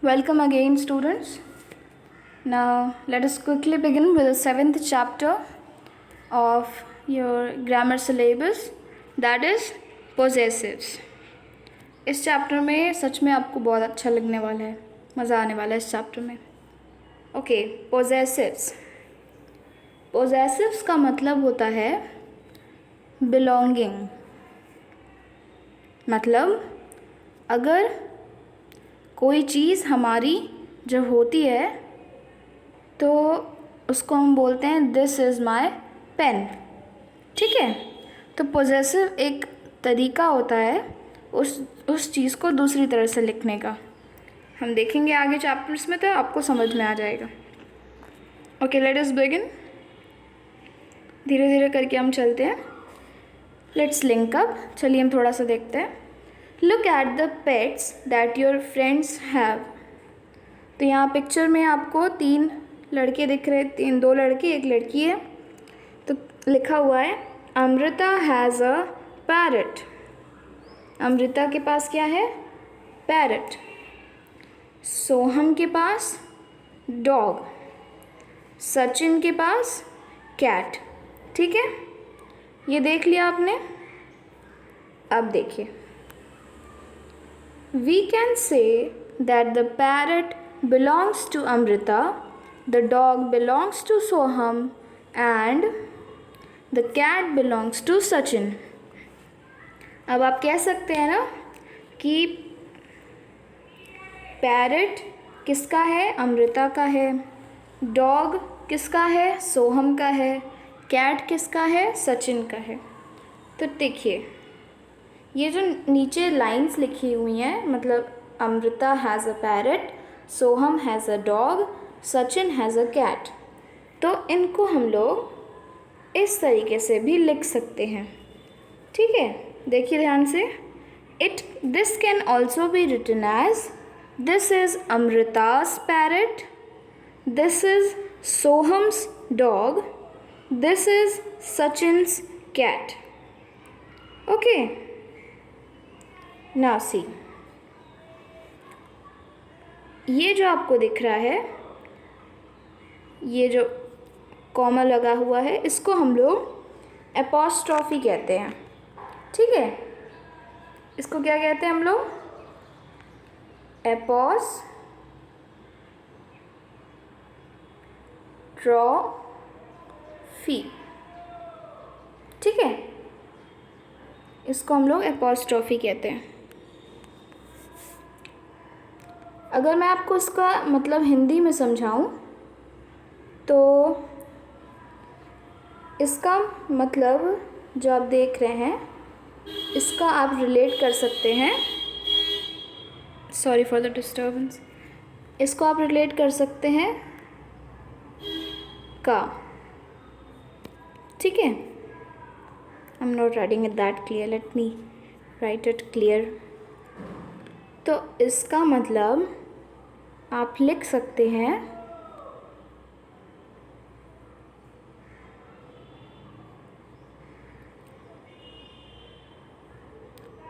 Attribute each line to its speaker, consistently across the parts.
Speaker 1: Welcome again, students. Now, let us quickly begin with the 7th chapter of your grammar syllabus, that is possessives. इस chapter में सच में आपको बहुत अच्छा लगने वाला है, मज़ा आने वाला है इस चैप्टर में. Okay, possessives. possessives का मतलब होता है belonging. मतलब अगर कोई चीज़ हमारी जब होती है तो उसको हम बोलते हैं दिस इज़ माई पेन. ठीक है, तो पोजेसिव एक तरीका होता है उस चीज़ को दूसरी तरह से लिखने का. हम देखेंगे आगे चैप्टर्स में तो आपको समझ में आ जाएगा. Okay, let us begin. धीरे धीरे करके हम चलते हैं. Let's link up. चलिए हम थोड़ा सा देखते हैं. Look at the pets that your friends have. तो यहाँ पिक्चर में आपको 3 लड़के दिख रहे, 2 लड़के 1 लड़की है. तो लिखा हुआ है Amrita has a parrot. Amrita के पास क्या है? पैरट. सोहम के पास डॉग. सचिन के पास कैट. ठीक है, ये देख लिया आपने. अब देखिए, we can say that the parrot belongs to Amrita, the dog belongs to Soham, and the cat belongs to Sachin. अब आप कह सकते हैं ना कि पैरट किसका है? अमृता का है. डॉग किसका है? सोहम का है. कैट किसका है? सचिन का है. तो देखिए, ये जो नीचे लाइंस लिखी हुई हैं, मतलब Amrita has a parrot, Soham has a dog, Sachin has a cat, तो इनको हम लोग इस तरीके से भी लिख सकते हैं. ठीक है, देखिए ध्यान से. This can also be written as this is Amrita's parrot, this is Soham's dog, this is Sachin's cat. Okay, now see, ये जो आपको दिख रहा है, ये जो कॉमा लगा हुआ है, इसको हम लोग एपॉस्ट्रॉफी कहते हैं. ठीक है, इसको क्या कहते हैं हम लोग? एपॉस्ट्रॉफी. ठीक है, इसको हम लोग एपॉस्ट्रॉफी कहते हैं. अगर मैं आपको इसका मतलब हिंदी में समझाऊं तो इसका मतलब जो आप देख रहे हैं, इसका आप रिलेट कर सकते हैं. Sorry for the disturbance. इसको आप रिलेट कर सकते हैं का. ठीक है, I'm not writing it that clear. Let me write it clear. तो इसका मतलब आप लिख सकते हैं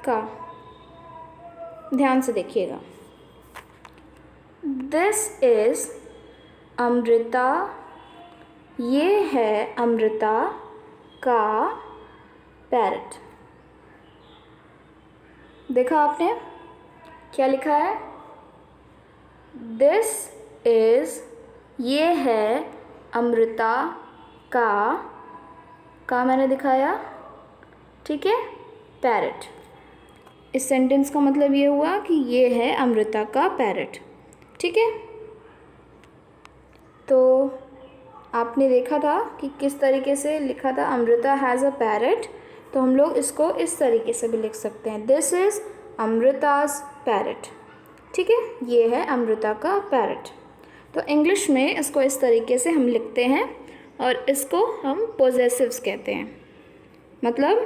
Speaker 1: का. ध्यान से देखिएगा. This is Amrita. ये है अमृता का पैरट. देखा आपने क्या लिखा है? दिस इज़, ये है अमृता का मैंने दिखाया. ठीक है, पैरट. इस सेंटेंस का मतलब ये हुआ कि ये है अमृता का पैरट. ठीक है, तो आपने देखा था कि किस तरीके से लिखा था अमृता हैज़ अ पैरट. तो हम लोग इसको इस तरीके से भी लिख सकते हैं, दिस इज़ अमृता's पैरट. ठीक है, ये है अमृता का पैरट. तो इंग्लिश में इसको इस तरीके से हम लिखते हैं और इसको हम पोजेसिव्स कहते हैं. मतलब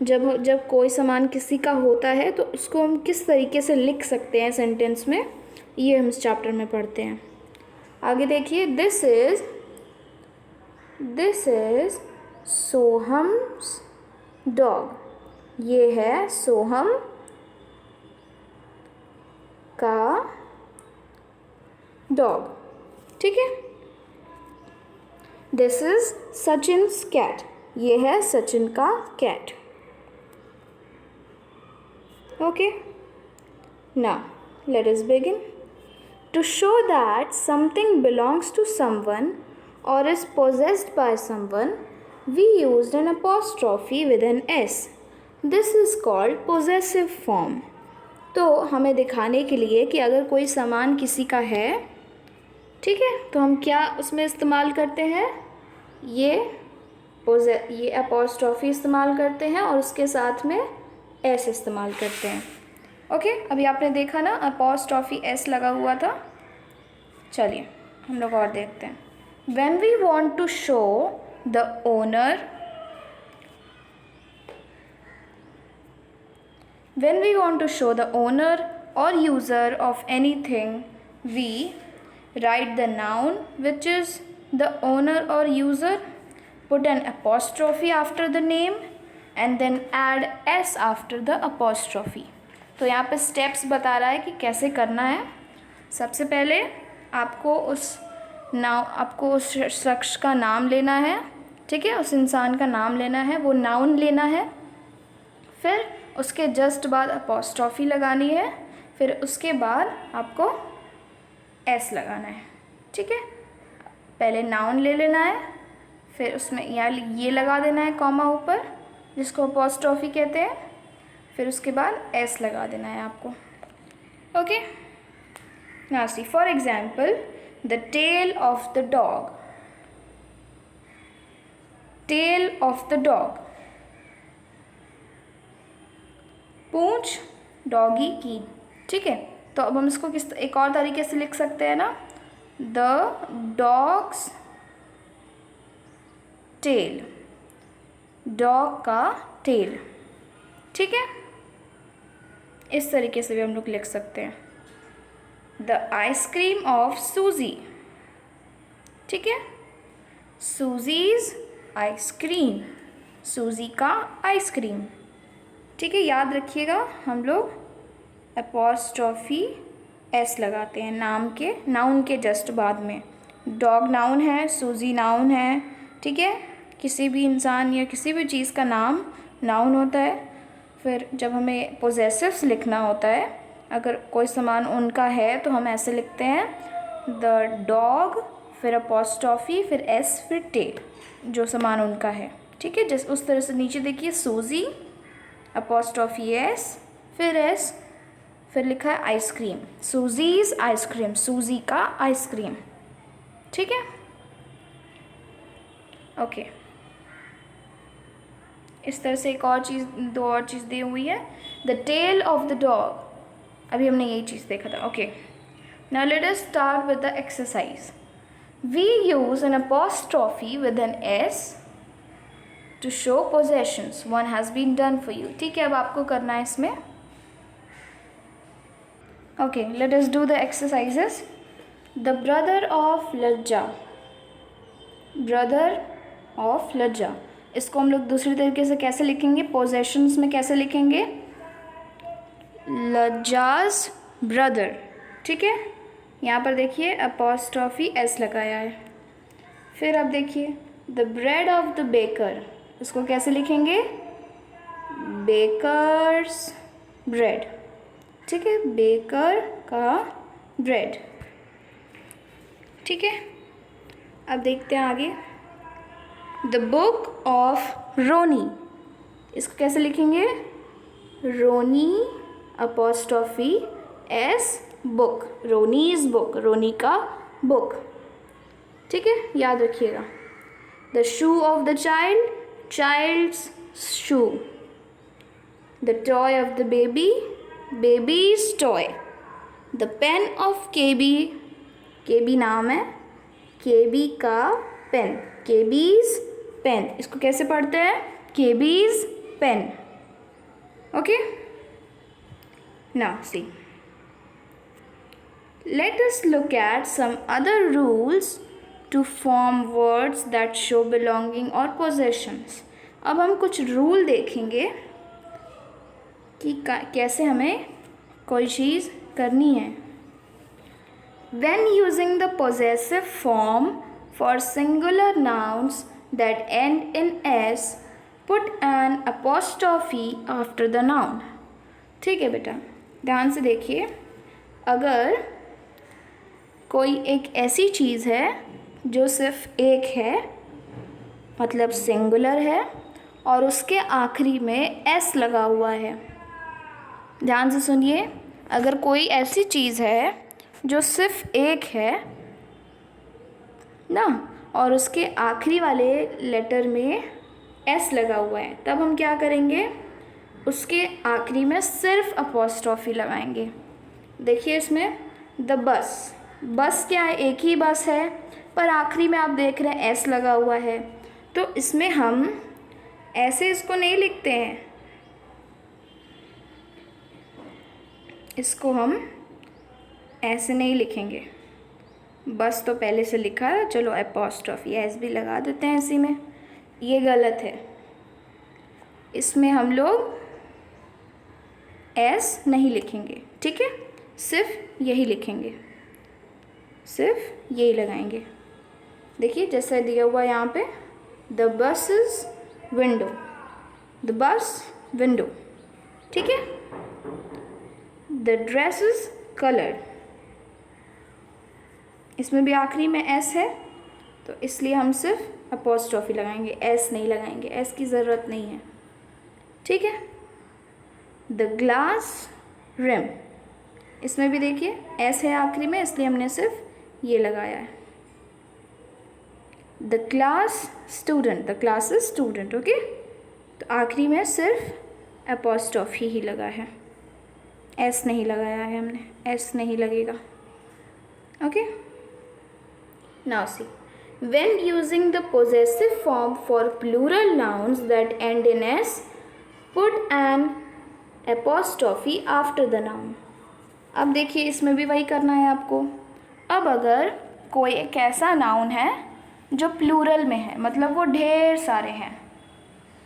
Speaker 1: जब कोई सामान किसी का होता है तो उसको हम किस तरीके से लिख सकते हैं सेंटेंस में, ये हम इस चैप्टर में पढ़ते हैं. आगे देखिए, दिस इज़ सोहम्स डॉग. ये है सोहम का डॉग, ठीक है। दिस इज सचिन्स कैट, ये है सचिन का cat. Okay, now let us begin. To show that something belongs to someone or is possessed by someone, we used an apostrophe with an S. This is called possessive form. तो हमें दिखाने के लिए कि अगर कोई सामान किसी का है, ठीक है, तो हम क्या उसमें इस्तेमाल करते हैं, ये apostrophe इस्तेमाल करते हैं और उसके साथ में S इस्तेमाल करते हैं। ओके, अभी आपने देखा ना अपॉस्ट्रॉफी S लगा हुआ था। चलिए हम लोग और देखते हैं। When we want to show the owner, when we want to show the owner or user of anything, we write the noun which is the owner or user, put an apostrophe after the name and then add S after the apostrophe. तो यहाँ पे steps बता रहा है कि कैसे करना है। सबसे पहले आपको उस शख्स का नाम लेना है, ठीक है, उस इंसान का नाम लेना है, वो नाउन लेना है, फिर उसके जस्ट बाद अपॉस्ट्रॉफी लगानी है, फिर उसके बाद आपको एस लगाना है, ठीक है। पहले नाउन ले लेना है, फिर उसमें ये लगा देना है कॉमा ऊपर, जिसको अपॉस्ट्रॉफी कहते हैं, फिर उसके बाद एस लगा देना है आपको। Okay, now see for example the tail of the dog, tail of the dog, पूंछ डॉगी की, ठीक है। तो अब हम इसको एक और तरीके से लिख सकते हैं ना, द डॉग्स टेल, डॉग का टेल, ठीक है। इस तरीके से भी हम लोग लिख सकते हैं। द आइसक्रीम ऑफ सूजी, ठीक है, सूजीज आइसक्रीम, सूजी का आइसक्रीम, ठीक है। याद रखिएगा हम लोग अपॉस्ट्रॉफी एस लगाते हैं नाउन के जस्ट बाद में। डॉग नाउन है, सूजी नाउन है, ठीक है। किसी भी इंसान या किसी भी चीज़ का नाम नाउन होता है। फिर जब हमें पोजेसिव्स लिखना होता है, अगर कोई सामान उनका है तो हम ऐसे लिखते हैं द डॉग, फिर अपॉस्ट्रॉफी, फिर एस, फिर टेल, जो सामान उनका है, ठीक है। जिस उस तरह से नीचे देखिए सूजी, अपॉस्ट्रॉफी एस, फिर एस, फिर लिखा है आइसक्रीम, सूजीज आइसक्रीम, सूजी का आइसक्रीम, ठीक है। ओके, इस तरह से दो और चीज़ दी हुई है। The tail of the dog, अभी हमने यही चीज़ देखा था। Okay, now let us start with the exercise. We use an apostrophe with an S to show possessions, one has been done for you, ठीक है। अब आपको करना है इसमें। Okay, let us do the exercises. The brother of Lajja, brother of Lajja, इसको हम लोग दूसरी तरीके से कैसे लिखेंगे, पोजेशंस में कैसे लिखेंगे, लज्जाज ब्रदर, ठीक है। यहाँ पर देखिए अपॉस्ट्रॉफी एस लगाया है। फिर अब देखिए the bread of the baker, इसको कैसे लिखेंगे, बेकर्स ब्रेड, ठीक है, बेकर का ब्रेड, ठीक है। अब देखते हैं आगे। द बुक ऑफ रोनी, इसको कैसे लिखेंगे, Ronnie apostrophe S book, Ronnie's book, Ronnie का बुक, ठीक है, याद रखिएगा। The shoe of the child, child's shoe. The toy of the baby, baby's toy. The pen of KB, KB नाम है, केबी का पेन, केबीज पेन, इसको कैसे पढ़ते हैं, केबीज pen, okay. Now see, let us look at some other rules to form words that show belonging or possessions. अब हम कुछ रूल देखेंगे कि कैसे हमें कोई चीज़ करनी है। When using the possessive form for singular nouns that end in s, put an apostrophe after the noun. ठीक है बेटा, ध्यान से देखिए। अगर कोई एक ऐसी चीज़ है जो सिर्फ एक है, मतलब सिंगुलर है, और उसके आखिरी में एस लगा हुआ है। ध्यान से सुनिए, अगर कोई ऐसी चीज़ है जो सिर्फ एक है ना, और उसके आखिरी वाले लेटर में एस लगा हुआ है, तब हम क्या करेंगे, उसके आखिरी में सिर्फ अपॉस्ट्रॉफी लगाएंगे। देखिए इसमें द बस, बस क्या है, एक ही बस है, पर आखिरी में आप देख रहे हैं एस लगा हुआ है, तो इसमें हम ऐसे इसको नहीं लिखते हैं, इसको हम ऐसे नहीं लिखेंगे। बस तो पहले से लिखा है, चलो अपॉस्ट्रॉफी एस भी लगा देते हैं इसी में। ये गलत है, इसमें हम लोग एस नहीं लिखेंगे, ठीक है, सिर्फ यही लिखेंगे, सिर्फ यही लगाएंगे। देखिए जैसा दिया हुआ यहाँ पे, the bus is window, the bus window, ठीक है। द ड्रेस इज कलर, इसमें भी आखिरी में एस है, तो इसलिए हम सिर्फ अपॉस्ट्रॉफी लगाएंगे, एस नहीं लगाएंगे, एस की ज़रूरत नहीं है, ठीक है। द ग्लास रिम, इसमें भी देखिए एस है आखिरी में, इसलिए हमने सिर्फ ये लगाया है। The class student, the class is student, okay, तो आखिरी में सिर्फ अपॉस्ट्रॉफी ही लगा है, एस नहीं लगाया है हमने, एस नहीं लगेगा, okay. Now C, when using the possessive form for plural nouns that end in s, put an apostrophe after the noun. अब देखिए इसमें भी वही करना है आपको। अब अगर कोई एक ऐसा नाउन है जो प्लूरल में है, मतलब वो ढेर सारे हैं,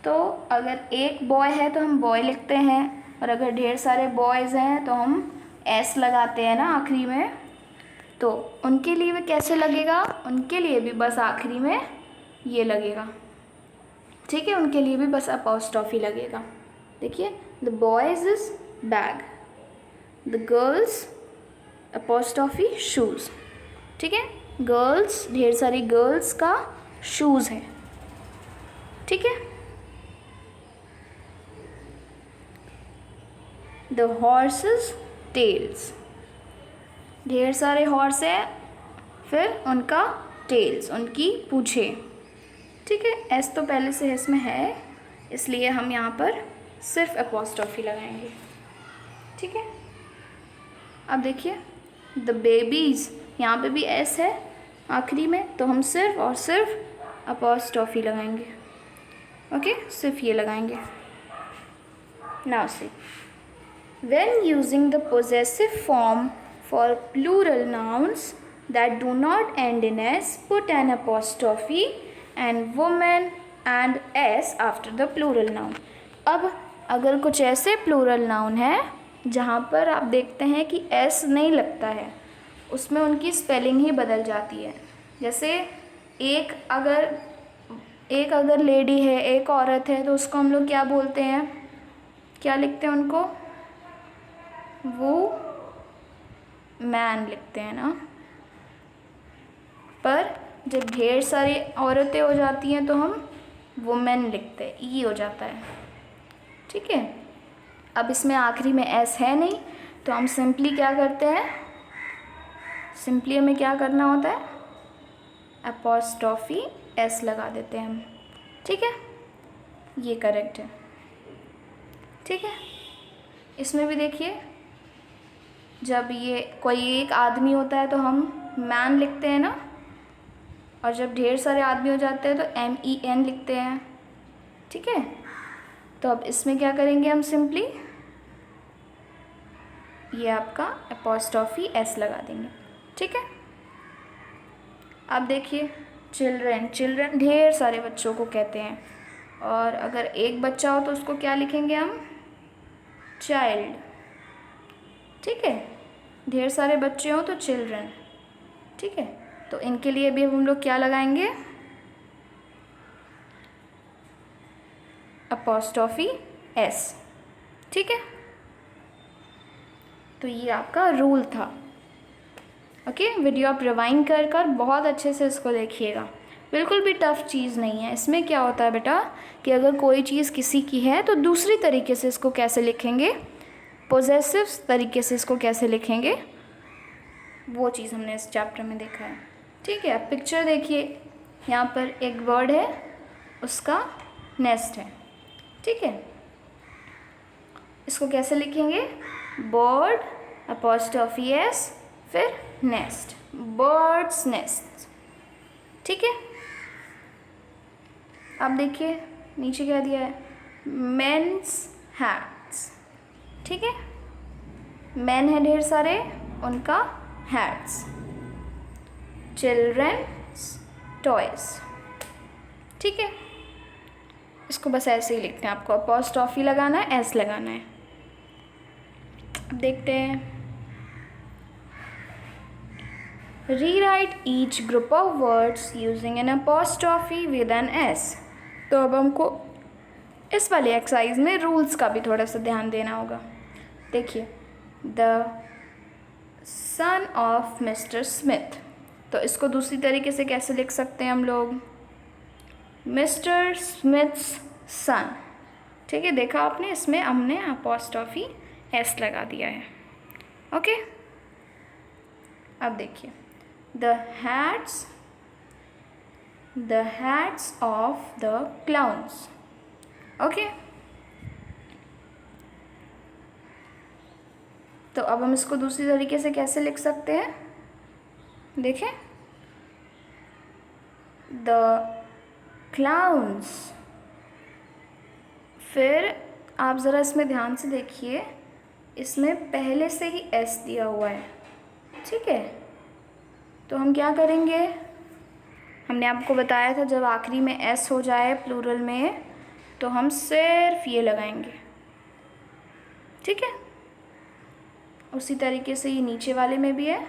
Speaker 1: तो अगर एक बॉय है तो हम बॉय लिखते हैं, और अगर ढेर सारे बॉयज़ हैं तो हम एस लगाते हैं ना आखिरी में। तो उनके लिए भी कैसे लगेगा, उनके लिए भी बस आखिरी में ये लगेगा, ठीक है, उनके लिए भी बस अपॉस्ट्रॉफी लगेगा। देखिए the boys is bag, the girls apostrophe shoes, ठीक है, गर्ल्स ढेर सारी गर्ल्स का शूज़ है, ठीक है। द हॉर्सेस टेल्स, ढेर सारे हॉर्स है, फिर उनका टेल्स, उनकी पूँछें, ठीक है। एस तो पहले से इसमें है, इसलिए हम यहाँ पर सिर्फ अपॉस्ट्रॉफी लगाएंगे, ठीक है। अब देखिए द बेबीज़, यहाँ पे भी एस है आखिरी में, तो हम सिर्फ और सिर्फ अपॉस्ट्रॉफी लगाएंगे, ओके, सिर्फ ये लगाएंगे। Now see, when using the possessive form for plural nouns that do not end in s, put an apostrophe and woman and s after the plural noun. अब अगर कुछ ऐसे प्लूरल नाउन है जहाँ पर आप देखते हैं कि एस नहीं लगता है, उसमें उनकी स्पेलिंग ही बदल जाती है। जैसे एक अगर लेडी है, एक औरत है, तो उसको हम लोग क्या बोलते हैं, क्या लिखते हैं उनको, वो मैन लिखते हैं ना। पर जब ढेर सारी औरतें हो जाती हैं तो हम वुमेन लिखते हैं, ई हो जाता है, ठीक है। अब इसमें आखिरी में एस है नहीं, तो हम सिंपली क्या करते हैं, सिंपली हमें क्या करना होता है, अपॉस्ट्रॉफी एस लगा देते हैं हम, ठीक है, ये करेक्ट है, ठीक है। इसमें भी देखिए जब ये कोई एक आदमी होता है तो हम मैन लिखते हैं ना, और जब ढेर सारे आदमी हो जाते हैं तो MEN लिखते हैं, ठीक है। तो अब इसमें क्या करेंगे हम, सिंपली ये आपका अपॉस्ट्रॉफी एस लगा देंगे, ठीक है। अब देखिए चिल्ड्रन, चिल्ड्रन ढेर सारे बच्चों को कहते हैं, और अगर एक बच्चा हो तो उसको क्या लिखेंगे हम, चाइल्ड, ठीक है। ढेर सारे बच्चे हों तो चिल्ड्रन, ठीक है, तो इनके लिए भी अब हम लोग क्या लगाएंगे, अपॉस्ट्रॉफी एस। ठीक है, तो ये आपका रूल था। ओके, वीडियो आप रिवाइंड कर बहुत अच्छे से इसको देखिएगा, बिल्कुल भी टफ़ चीज़ नहीं है। इसमें क्या होता है बेटा कि अगर कोई चीज़ किसी की है तो दूसरी तरीके से इसको कैसे लिखेंगे, पोजेसिव तरीके से इसको कैसे लिखेंगे, वो चीज़ हमने इस चैप्टर में देखा है। ठीक है, अब पिक्चर देखिए, यहाँ पर एक बर्ड है, उसका नेस्ट है। ठीक है, इसको कैसे लिखेंगे, बर्ड अपॉस्ट्रॉफी एस फिर नेस्ट, बर्ड्स नेस्ट। ठीक है, अब देखिए नीचे क्या दिया है, मेन्स हैट्स। ठीक है, मैन है ढेर सारे, उनका हैट्स, चिल्ड्रंस टॉयज। ठीक है, इसको बस ऐसे ही लिखते हैं, आपको अपॉस्ट्रॉफी लगाना है, एस लगाना है। अब देखते हैं, rewrite each group of words using an apostrophe with an S. तो अब हमको इस वाले एक्सरसाइज में रूल्स का भी थोड़ा सा ध्यान देना होगा। देखिए, the son of mister Smith, तो इसको दूसरी तरीके से कैसे लिख सकते हैं हम लोग, मिस्टर स्मिथ्स सन। ठीक है, देखा आपने, इसमें हमने अपॉस्ट्रॉफी एस लगा दिया है। ओके, अब देखिए, the hats off the clowns. Okay, तो अब हम इसको दूसरी तरीके से कैसे लिख सकते हैं, देखें, द क्लाउन्स। फिर आप ज़रा इसमें ध्यान से देखिए, इसमें पहले से ही एस दिया हुआ है। ठीक है, तो हम क्या करेंगे, हमने आपको बताया था जब आखिरी में एस हो जाए प्लूरल में तो हम सिर्फ ये लगाएंगे। ठीक है, उसी तरीके से ये नीचे वाले में भी है,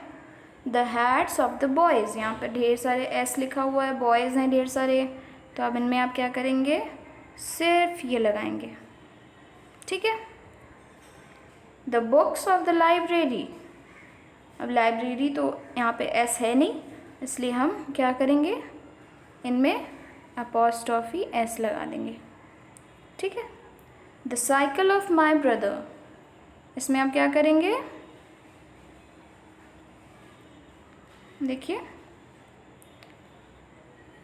Speaker 1: the hats off the boys. यहाँ पर ढेर सारे एस लिखा हुआ है, बॉयज़ हैं ढेर सारे, तो अब इनमें आप क्या करेंगे, सिर्फ ये लगाएंगे। ठीक है, the books of the library. अब लाइब्रेरी तो यहाँ पे एस है नहीं, इसलिए हम क्या करेंगे, इनमें अपॉस्ट्रॉफी एस लगा देंगे। ठीक है, the cycle of my brother, इसमें आप क्या करेंगे, देखिए,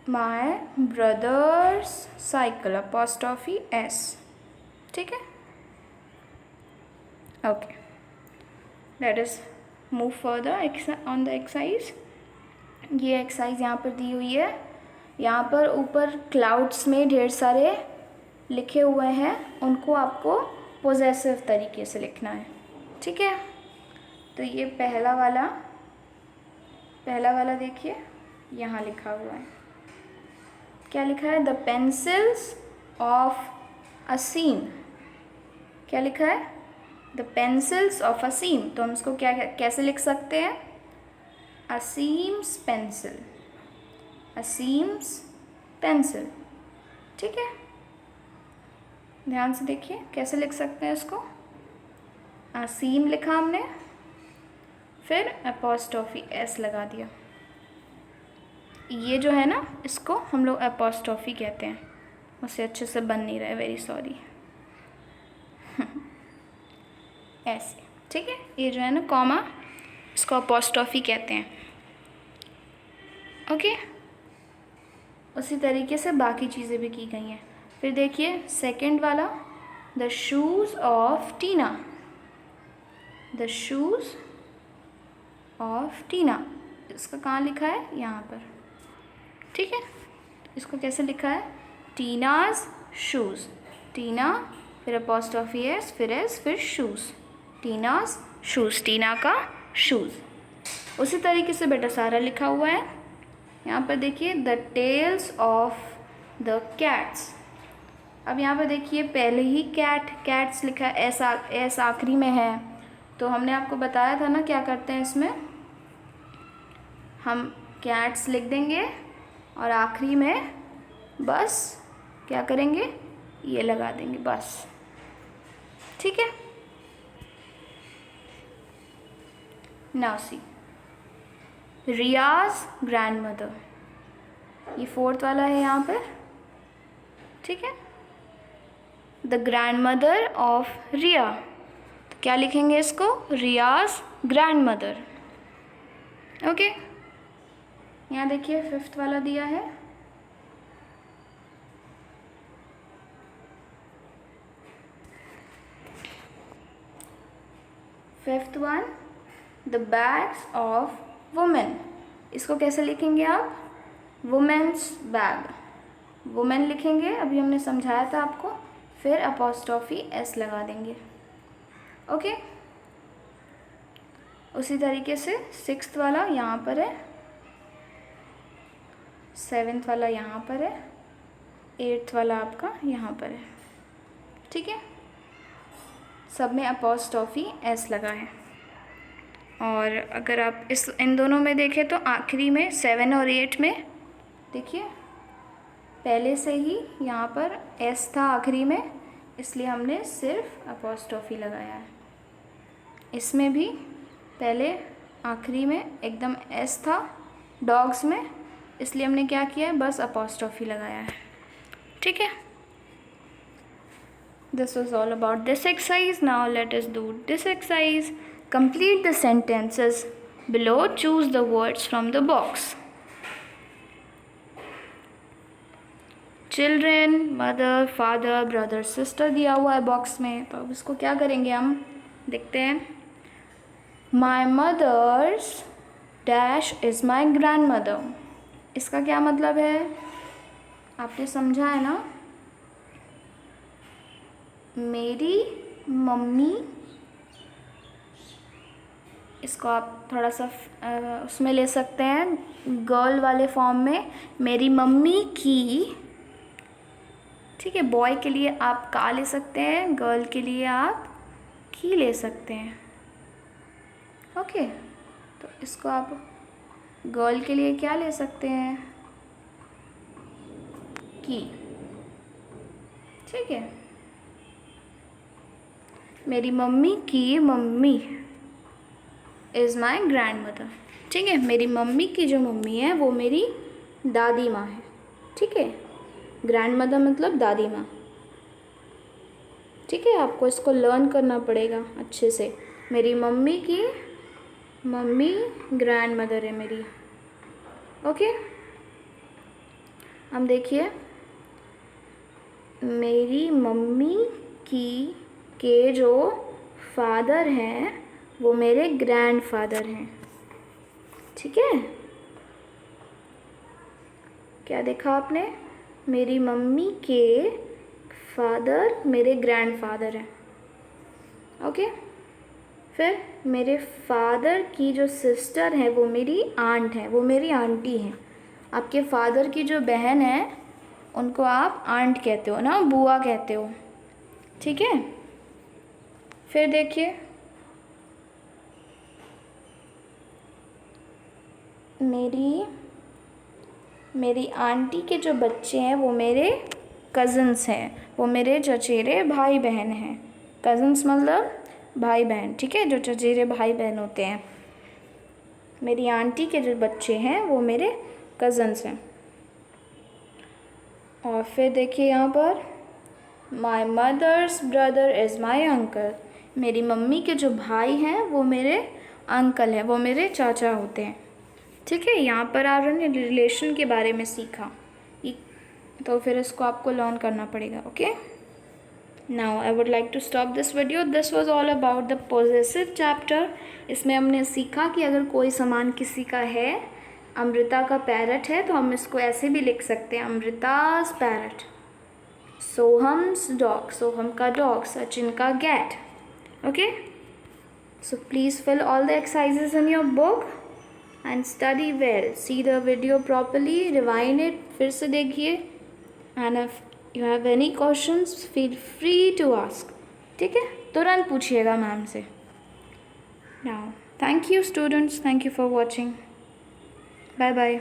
Speaker 1: माई ब्रदर्स साइकिल, अपॉस्ट्रॉफी एस। ठीक है, okay, let us move further on the exercise. ये एक्सरसाइज यहाँ पर दी हुई है, यहाँ पर ऊपर क्लाउड्स में ढेर सारे लिखे हुए हैं, उनको आपको पोजेसिव तरीके से लिखना है। ठीक है, तो ये पहला वाला देखिए, यहाँ लिखा हुआ है, क्या लिखा है, द पेंसिल्स ऑफ असीम। क्या लिखा है, द पेंसिल्स ऑफ असीम, तो हम इसको क्या कैसे लिख सकते हैं, असीम्स पेंसिल, असीम्स पेंसिल। ठीक है, ध्यान से देखिए कैसे लिख सकते हैं इसको, असीम लिखा हमने, फिर अपॉस्ट्रॉफी एस लगा दिया। ये जो है ना, इसको हम लोग अपॉस्ट्रॉफी कहते हैं, उससे अच्छे से बन नहीं रहा है, वेरी सॉरी। ऐसे, ठीक है, ये जो है ना कॉमा, इसको अपॉस्ट्रॉफी कहते हैं। ओके, उसी तरीके से बाकी चीज़ें भी की गई हैं। फिर देखिए सेकंड वाला, the shoes of Tina, the shoes of Tina, इसका कहाँ लिखा है, यहाँ पर। ठीक है, इसको कैसे लिखा है, टीनाज शूज़, टीना फिर अपॉस्ट्रॉफी एस फिर एस फिर शूज़, टीनाज शूज़, टीना का शूज़। उसी तरीके से बेटा सारा लिखा हुआ है। यहाँ पर देखिए the tails of the cats. अब यहाँ पर देखिए पहले ही कैट्स लिखा है, एस आखिरी में है, तो हमने आपको बताया था ना क्या करते हैं इसमें, हम कैट्स लिख देंगे और आखिरी में बस क्या करेंगे, ये लगा देंगे बस। ठीक है, नाउ सी रियाज ग्रैंडमदर, ये फोर्थ वाला है यहाँ पर। ठीक है, द ग्रैंडमदर ऑफ रिया, तो क्या लिखेंगे इसको, रियाज ग्रैंडमदर। ओके, यहाँ देखिए फिफ्थ वाला दिया है, fifth one, the bags of women, इसको कैसे लिखेंगे आप, वुमेन्स बैग, वुमेन लिखेंगे, अभी हमने समझाया था आपको, फिर अपॉस्ट्रोफी एस लगा देंगे। ओके, उसी तरीके से सिक्स्थ वाला यहाँ पर है, सेवेंथ वाला यहाँ पर है, एट्थ वाला आपका यहाँ पर है। ठीक है, सब में अपॉस्ट्रोफी एस लगा है। और अगर आप इन दोनों में देखें तो आखिरी में 7 और 8 में देखिए पहले से ही यहाँ पर एस था आखिरी में, इसलिए हमने सिर्फ अपॉस्ट्रोफी लगाया है। इसमें भी पहले आखिरी में एकदम एस था डॉग्स में, इसलिए हमने क्या किया है, बस अपॉस्ट्रोफी लगाया है। ठीक है, this was all about this exercise. Now let us do this exercise. Complete the sentences below, choose the words from the box. Children, mother, father, brother, sister दिया हुआ है बॉक्स में, तो अब इसको क्या करेंगे हम, देखते हैं। My mother's dash is my grandmother, इसका क्या मतलब है, आपने समझा है ना, मेरी मम्मी, इसको आप थोड़ा सा उसमें ले सकते हैं गर्ल वाले फॉर्म में, मेरी मम्मी की। ठीक है, बॉय के लिए आप का ले सकते हैं, गर्ल के लिए आप की ले सकते हैं। ओके, तो इसको आप गर्ल के लिए क्या ले सकते हैं, की। ठीक है, मेरी मम्मी की mummy is my grand mother. ठीक है, मेरी मम्मी की जो मम्मी है वो मेरी दादी माँ है। ठीक है, ग्रैंड मदर मतलब दादी माँ। ठीक है, आपको इसको लर्न करना पड़ेगा अच्छे से। मेरी मम्मी की मम्मी ग्रैंड मदर है मेरी। ओके, हम देखिए, मेरी मम्मी की के जो फादर हैं वो मेरे ग्रैंड फादर हैं। ठीक है, क्या देखा आपने, मेरी मम्मी के फादर मेरे ग्रैंड फादर हैं। ओके, फिर मेरे फादर की जो सिस्टर है वो मेरी आंट है, वो मेरी आंटी हैं। आपके फादर की जो बहन है उनको आप आंट कहते हो ना, बुआ कहते हो। ठीक है, फिर देखिए, मेरी आंटी के जो बच्चे हैं वो मेरे कज़न्स हैं, वो मेरे चचेरे भाई बहन हैं। कज़न्स मतलब भाई बहन। ठीक है, जो चचेरे भाई बहन होते हैं। मेरी आंटी के जो बच्चे हैं वो मेरे कज़न्स हैं। और फिर देखिए यहाँ पर, my mother's brother is my uncle, मेरी मम्मी के जो भाई हैं वो मेरे अंकल हैं, वो मेरे चाचा होते हैं। ठीक है, यहाँ पर आपने रिलेशन के बारे में सीखा, तो फिर इसको आपको लर्न करना पड़ेगा। Okay, now I would like to stop this video. This was all about the possessive chapter. इसमें हमने सीखा कि अगर कोई सामान किसी का है, अमृता का पैरट है, तो हम इसको ऐसे भी लिख सकते हैं, अमृताज पैरट। सोहम्स डॉग, सोहम का डॉग, सचिन का cat. Okay, so please fill all the exercises in your book and study well. See the video properly, rewind it, फिर से देखिए, and if you have any questions feel free to ask. ठीक है, तुरंत पूछिएगा ma'am से। Now, thank you students, thank you for watching. Bye bye.